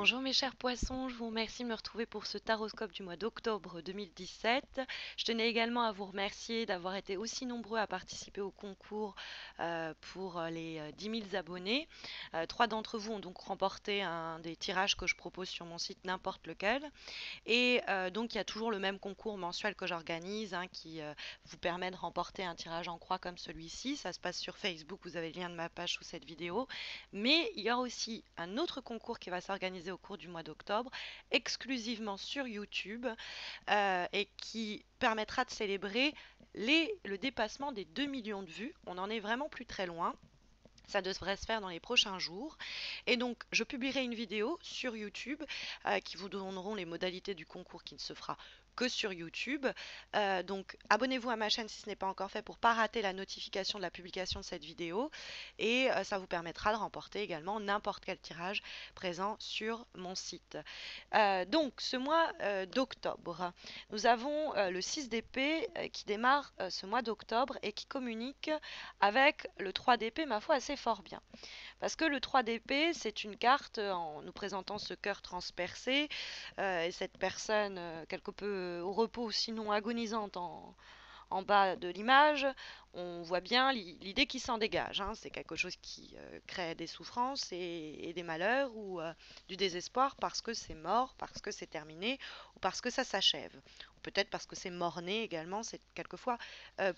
Bonjour mes chers poissons, je vous remercie de me retrouver pour ce taroscope du mois d'octobre 2017. Je tenais également à vous remercier d'avoir été aussi nombreux à participer au concours pour les 10 000 abonnés. Trois d'entre vous ont donc remporté un des tirages que je propose sur mon site, n'importe lequel. Et donc il y a toujours le même concours mensuel que j'organise qui vous permet de remporter un tirage en croix comme celui-ci. Ça se passe sur Facebook, vous avez le lien de ma page sous cette vidéo. Mais il y aura aussi un autre concours qui va s'organiser au cours du mois d'octobre, exclusivement sur YouTube, et qui permettra de célébrer le dépassement des 2 millions de vues. On en est vraiment plus très loin. Ça devrait se faire dans les prochains jours. Et donc, je publierai une vidéo sur YouTube qui vous donneront les modalités du concours qui ne se fera que sur YouTube. Donc, abonnez-vous à ma chaîne si ce n'est pas encore fait pour ne pas rater la notification de la publication de cette vidéo. Et ça vous permettra de remporter également n'importe quel tirage présent sur mon site. Donc, ce mois d'octobre, nous avons le 6 d'épée qui démarre ce mois d'octobre et qui communique avec le 3 d'épée, ma foi, assez fort bien. Parce que le 3 d'épée, c'est une carte en nous présentant ce cœur transpercé et cette personne quelque peu au repos, sinon agonisante en bas de l'image. On voit bien l'idée qui s'en dégage. C'est quelque chose qui crée des souffrances et des malheurs ou du désespoir parce que c'est mort, parce que c'est terminé ou parce que ça s'achève. Ou peut-être parce que c'est mort-né également, c'est quelquefois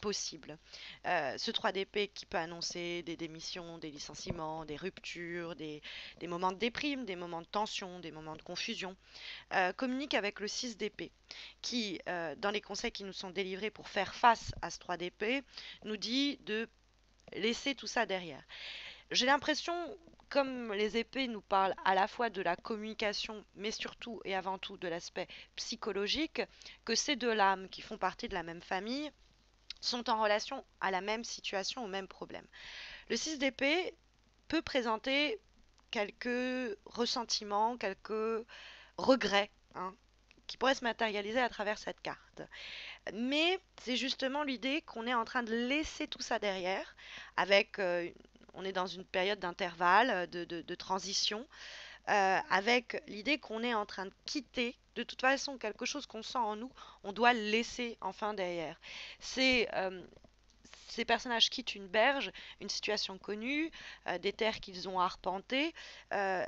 possible. Ce 3 d'épée qui peut annoncer des démissions, des licenciements, des ruptures, des moments de déprime, des moments de tension, des moments de confusion, communique avec le 6 d'épée, qui, dans les conseils qui nous sont délivrés pour faire face à ce 3 d'épée, nous dit de laisser tout ça derrière. J'ai l'impression, comme les épées nous parlent à la fois de la communication, mais surtout et avant tout de l'aspect psychologique, que ces deux lames qui font partie de la même famille sont en relation à la même situation, au même problème. Le 6 d'épée peut présenter quelques ressentiments, quelques regrets, qui pourraient se matérialiser à travers cette carte. Mais c'est justement l'idée qu'on est en train de laisser tout ça derrière, avec, on est dans une période d'intervalle, de transition, avec l'idée qu'on est en train de quitter, de toute façon, quelque chose qu'on sent en nous, on doit le laisser enfin derrière. C'est ces personnages quittent une berge, une situation connue, des terres qu'ils ont arpentées,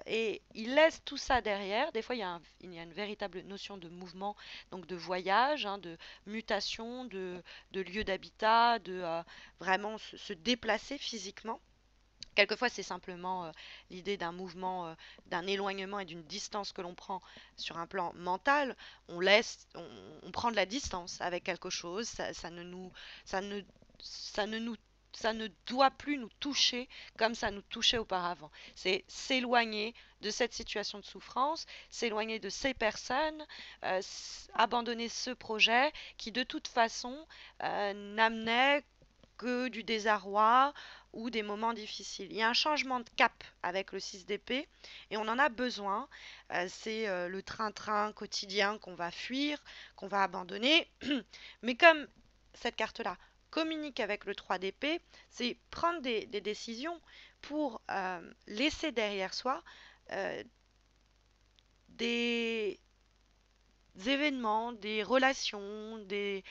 et ils laissent tout ça derrière. Des fois, il y a une véritable notion de mouvement, donc de voyage, de mutation, de lieu d'habitat, de vraiment se déplacer physiquement. Quelquefois, c'est simplement l'idée d'un mouvement, d'un éloignement et d'une distance que l'on prend sur un plan mental. On prend de la distance avec quelque chose. Ça ne nous, ça ne, ça ne nous, ça ne doit plus nous toucher comme ça nous touchait auparavant. C'est s'éloigner de cette situation de souffrance, s'éloigner de ces personnes, abandonner ce projet qui de toute façon n'amenait que du désarroi ou des moments difficiles. Il y a un changement de cap avec le 6 d'épée et on en a besoin. C'est le train-train quotidien qu'on va fuir, qu'on va abandonner. Mais comme cette carte-là communique avec le 3 d'épée, c'est prendre des décisions pour laisser derrière soi des événements, des relations, des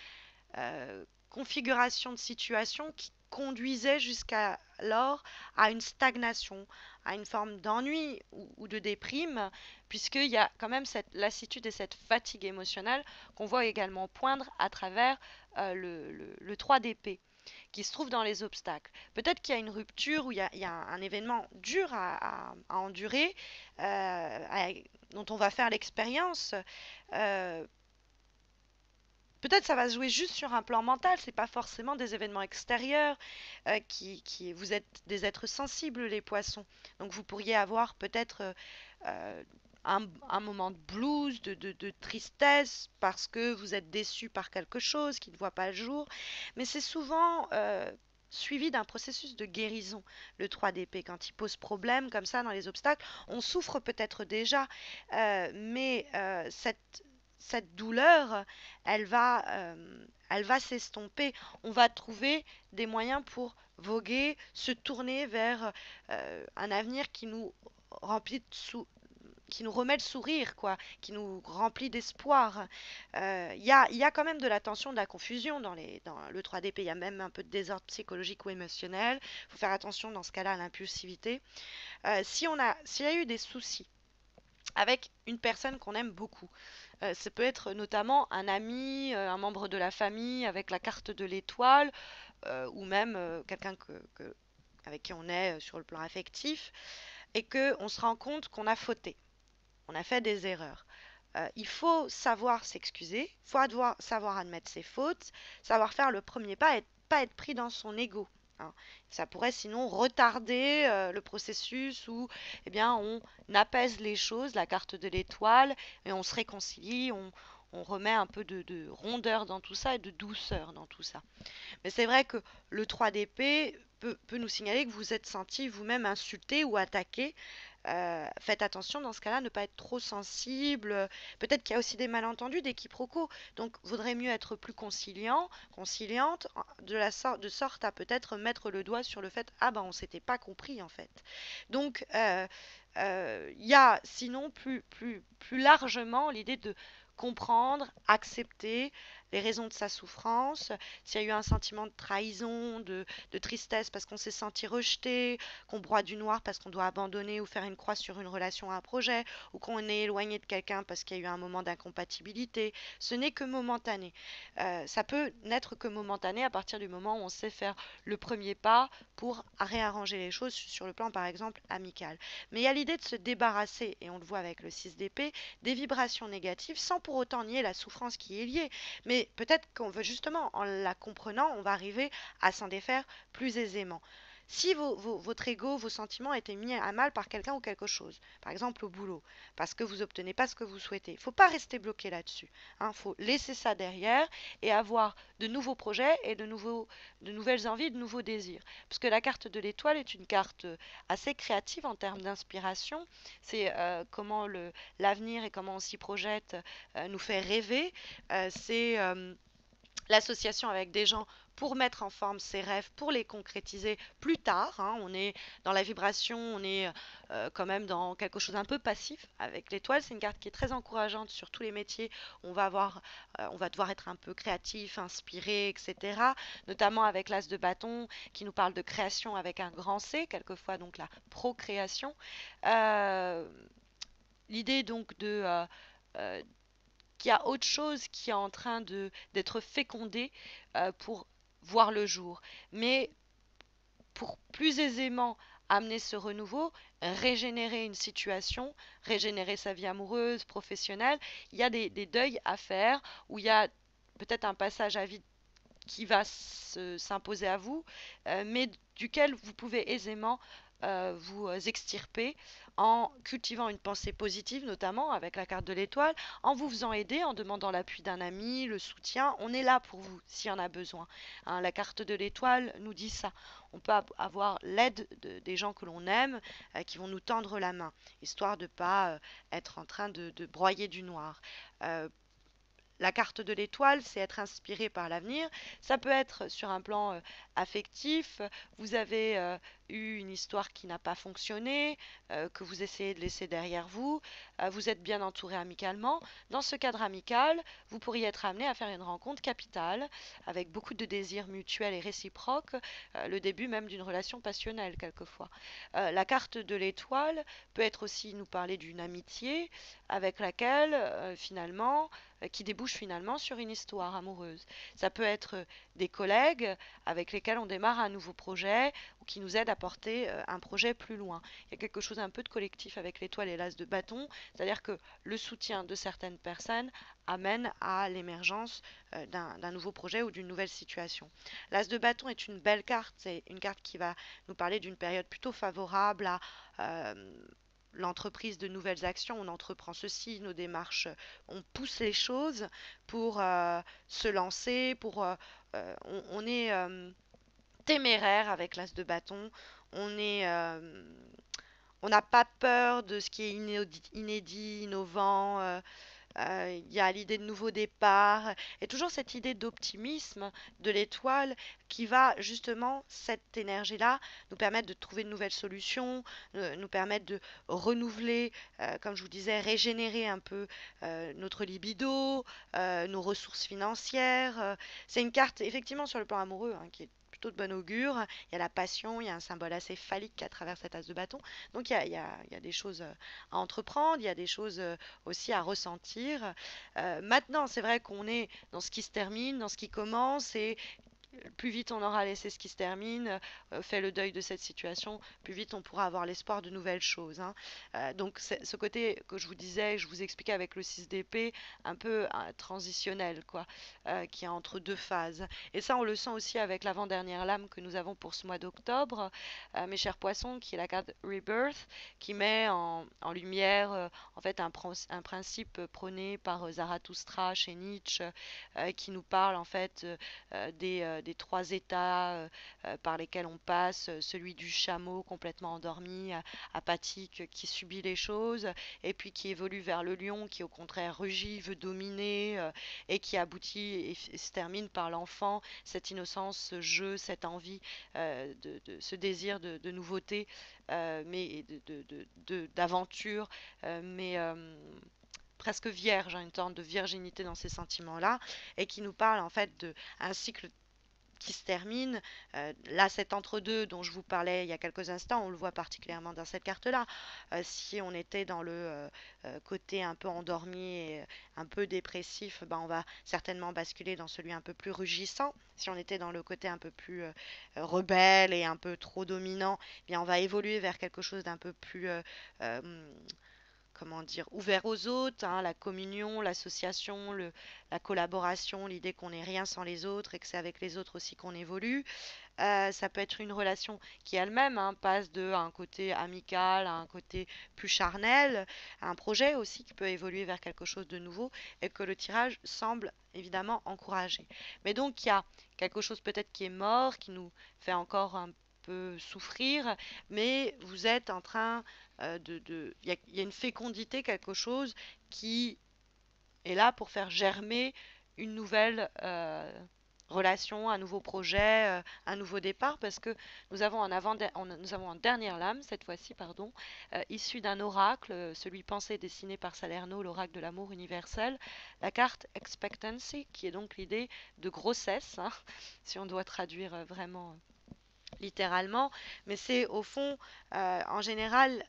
configuration de situation qui conduisait jusqu'alors à une stagnation, à une forme d'ennui ou de déprime, puisqu'il y a quand même cette lassitude et cette fatigue émotionnelle qu'on voit également poindre à travers le 3 d'épée qui se trouve dans les obstacles. Peut-être qu'il y a une rupture ou il y a un événement dur à endurer, dont on va faire l'expérience. euh, Peut-être ça va se jouer juste sur un plan mental, c'est pas forcément des événements extérieurs vous êtes des êtres sensibles les poissons. Donc vous pourriez avoir peut-être un moment de blues, de tristesse parce que vous êtes déçu par quelque chose qui ne voit pas le jour. Mais c'est souvent suivi d'un processus de guérison, le 3 d'épée. Quand il pose problème comme ça dans les obstacles, on souffre peut-être déjà, mais cette douleur, elle va s'estomper. On va trouver des moyens pour voguer, se tourner vers un avenir qui nous remplit qui nous remet le sourire, quoi, qui nous remplit d'espoir. Il y a quand même de la tension, de la confusion dans le 3DP. Il y a même un peu de désordre psychologique ou émotionnel. Il faut faire attention dans ce cas-là à l'impulsivité. S'il y a eu des soucis avec une personne qu'on aime beaucoup, ça peut être notamment un ami, un membre de la famille avec la carte de l'étoile, ou même quelqu'un avec qui on est sur le plan affectif, et qu'on se rend compte qu'on a fauté, on a fait des erreurs. Il faut savoir s'excuser, il faut savoir admettre ses fautes, savoir faire le premier pas et pas être pris dans son ego, hein. Ça pourrait sinon retarder le processus où eh bien, on apaise les choses, la carte de l'étoile, et on se réconcilie, on remet un peu de rondeur dans tout ça et de douceur dans tout ça. Mais c'est vrai que le 3DP peut nous signaler que vous vous êtes senti vous-même insulté ou attaqué. Faites attention dans ce cas-là, ne pas être trop sensible. Peut-être qu'il y a aussi des malentendus, des quiproquos. Donc, vaudrait mieux être plus conciliant, conciliante, de sorte à peut-être mettre le doigt sur le fait, ah ben on s'était pas compris en fait. Donc, il y a sinon plus largement l'idée de comprendre, accepter les raisons de sa souffrance, s'il y a eu un sentiment de trahison, de tristesse parce qu'on s'est senti rejeté, qu'on broie du noir parce qu'on doit abandonner ou faire une croix sur une relation ou un projet, ou qu'on est éloigné de quelqu'un parce qu'il y a eu un moment d'incompatibilité, ce n'est que momentané. Ça peut n'être que momentané à partir du moment où on sait faire le premier pas pour réarranger les choses sur le plan par exemple amical. Mais il y a l'idée de se débarrasser, et on le voit avec le 6 d'épée, des vibrations négatives sans pour autant nier la souffrance qui est liée. Mais peut-être qu'on veut justement, en la comprenant, on va arriver à s'en défaire plus aisément. Si votre ego, vos sentiments étaient mis à mal par quelqu'un ou quelque chose, par exemple au boulot, parce que vous obtenez pas ce que vous souhaitez, il ne faut pas rester bloqué là-dessus. Il faut laisser ça derrière et avoir de nouveaux projets et de nouvelles envies, de nouveaux désirs. Parce que la carte de l'étoile est une carte assez créative en termes d'inspiration. C'est comment l'avenir et comment on s'y projette nous fait rêver. C'est l'association avec des gens pour mettre en forme ses rêves, pour les concrétiser plus tard, hein. On est dans la vibration, on est quand même dans quelque chose un peu passif avec l'étoile. C'est une carte qui est très encourageante sur tous les métiers. On va devoir être un peu créatif, inspiré, etc. Notamment avec l'as de bâton qui nous parle de création avec un grand C, quelquefois donc la procréation. Euh, L'idée donc euh, qu'il y a autre chose qui est en train d'être fécondé pour voir le jour. Mais pour plus aisément amener ce renouveau, régénérer une situation, régénérer sa vie amoureuse, professionnelle, il y a des deuils à faire, où il y a peut-être un passage à vide qui va s'imposer à vous, mais duquel vous pouvez aisément vous extirper en cultivant une pensée positive, notamment avec la carte de l'étoile, en vous faisant aider, en demandant l'appui d'un ami, le soutien. On est là pour vous s'il y en a besoin, hein. La carte de l'étoile nous dit ça. On peut avoir l'aide des gens que l'on aime qui vont nous tendre la main, histoire de ne pas être en train de broyer du noir. Euh, la carte de l'étoile, c'est être inspiré par l'avenir. Ça peut être sur un plan affectif. Vous avez eu une histoire qui n'a pas fonctionné, que vous essayez de laisser derrière vous. Vous êtes bien entouré amicalement. Dans ce cadre amical, vous pourriez être amené à faire une rencontre capitale avec beaucoup de désirs mutuels et réciproques, le début même d'une relation passionnelle quelquefois. La carte de l'étoile peut être aussi nous parler d'une amitié avec laquelle finalement qui débouche finalement sur une histoire amoureuse. Ça peut être des collègues avec lesquels on démarre un nouveau projet ou qui nous aident à porter un projet plus loin. Il y a quelque chose un peu de collectif avec l'étoile et l'as de bâton, c'est-à-dire que le soutien de certaines personnes amène à l'émergence d'un nouveau projet ou d'une nouvelle situation. L'as de bâton est une belle carte, c'est une carte qui va nous parler d'une période plutôt favorable à l'entreprise de nouvelles actions, on entreprend ceci, nos démarches, on pousse les choses pour se lancer, on est téméraire avec l'as de bâton, on est on n'a pas peur de ce qui est inédit, innovant, il y a l'idée de nouveau départ, et toujours cette idée d'optimisme de l'étoile qui va justement, cette énergie-là, nous permettre de trouver de nouvelles solutions, nous permettre de renouveler, comme je vous disais, régénérer un peu notre libido, nos ressources financières. C'est une carte, effectivement, sur le plan amoureux, hein, qui est plutôt de bon augure. Il y a la passion, il y a un symbole assez phallique à travers cet as de bâton. Donc il y a des choses à entreprendre, il y a des choses aussi à ressentir. Maintenant, c'est vrai qu'on est dans ce qui se termine, dans ce qui commence, et plus vite on aura laissé ce qui se termine, fait le deuil de cette situation, plus vite on pourra avoir l'espoir de nouvelles choses, hein. Donc ce côté que je vous disais, je vous expliquais avec le 6 d'épée, un peu transitionnel, quoi, qui est entre deux phases. Et ça, on le sent aussi avec l'avant-dernière lame que nous avons pour ce mois d'octobre, mes chers poissons, qui est la carte Rebirth, qui met en lumière en fait un principe prôné par Zarathustra chez Nietzsche, qui nous parle en fait des trois états par lesquels on passe, celui du chameau complètement endormi, apathique, qui subit les choses, et puis qui évolue vers le lion, qui au contraire rugit, veut dominer, et qui aboutit et se termine par l'enfant, cette innocence, ce jeu, cette envie, ce désir de nouveauté, mais d'aventure, mais presque vierge, hein, une sorte de virginité dans ces sentiments-là, et qui nous parle en fait d'un cycle qui se termine. Là, cet entre-deux dont je vous parlais il y a quelques instants, on le voit particulièrement dans cette carte-là. Si on était dans le côté un peu endormi et un peu dépressif, ben, on va certainement basculer dans celui un peu plus rugissant. Si on était dans le côté un peu plus rebelle et un peu trop dominant, eh bien on va évoluer vers quelque chose d'un peu plus euh, comment dire, ouvert aux autres, hein, la communion, l'association, la collaboration, l'idée qu'on n'est rien sans les autres et que c'est avec les autres aussi qu'on évolue. Ça peut être une relation qui elle-même, hein, passe de un côté amical à un côté plus charnel, un projet aussi qui peut évoluer vers quelque chose de nouveau et que le tirage semble évidemment encourager. Mais donc il y a quelque chose peut-être qui est mort, qui nous fait encore un peu souffrir, mais vous êtes en train il y a une fécondité, quelque chose qui est là pour faire germer une nouvelle relation, un nouveau projet, un nouveau départ, parce que nous avons en dernière lame, cette fois-ci, pardon, issu d'un oracle, celui pensé dessiné par Salerno, l'oracle de l'amour universel, la carte Expectancy, qui est donc l'idée de grossesse, hein, si on doit traduire vraiment littéralement, mais c'est au fond, en général,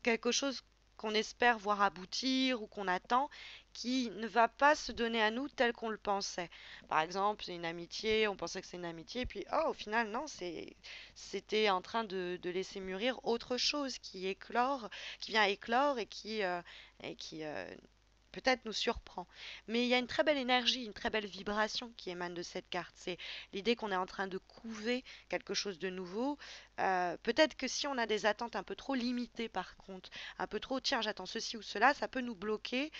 quelque chose qu'on espère voir aboutir ou qu'on attend, qui ne va pas se donner à nous tel qu'on le pensait. Par exemple, c'est une amitié, on pensait que c'est une amitié, et puis oh, au final, non, c'était en train de laisser mûrir autre chose qui vient éclore et qui peut-être nous surprend. Mais il y a une très belle énergie, une très belle vibration qui émane de cette carte. C'est l'idée qu'on est en train de couver quelque chose de nouveau. Peut-être que si on a des attentes un peu trop limitées par contre, un peu trop, tiens, j'attends ceci ou cela, ça peut nous bloquer,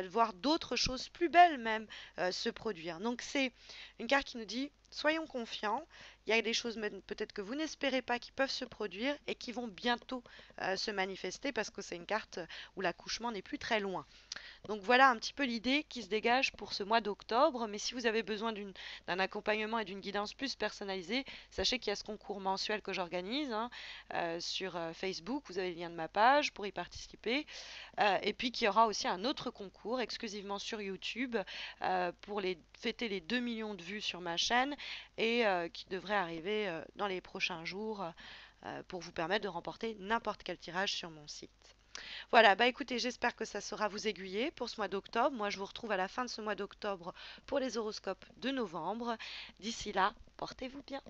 voir d'autres choses plus belles même se produire. Donc c'est une carte qui nous dit, soyons confiants, il y a des choses peut-être que vous n'espérez pas qui peuvent se produire et qui vont bientôt se manifester parce que c'est une carte où l'accouchement n'est plus très loin. Donc voilà un petit peu l'idée qui se dégage pour ce mois d'octobre. Mais si vous avez besoin d'un accompagnement et d'une guidance plus personnalisée, sachez qu'il y a ce concours mensuel que j'organise, hein, sur Facebook. Vous avez le lien de ma page pour y participer. Et puis qu'il y aura aussi un autre concours exclusivement sur YouTube pour fêter les 2 millions de vues sur ma chaîne et qui devrait arriver dans les prochains jours pour vous permettre de remporter n'importe quel tirage sur mon site. Voilà, bah écoutez, j'espère que ça saura vous aiguiller pour ce mois d'octobre. Moi, je vous retrouve à la fin de ce mois d'octobre pour les horoscopes de novembre. D'ici là, portez-vous bien.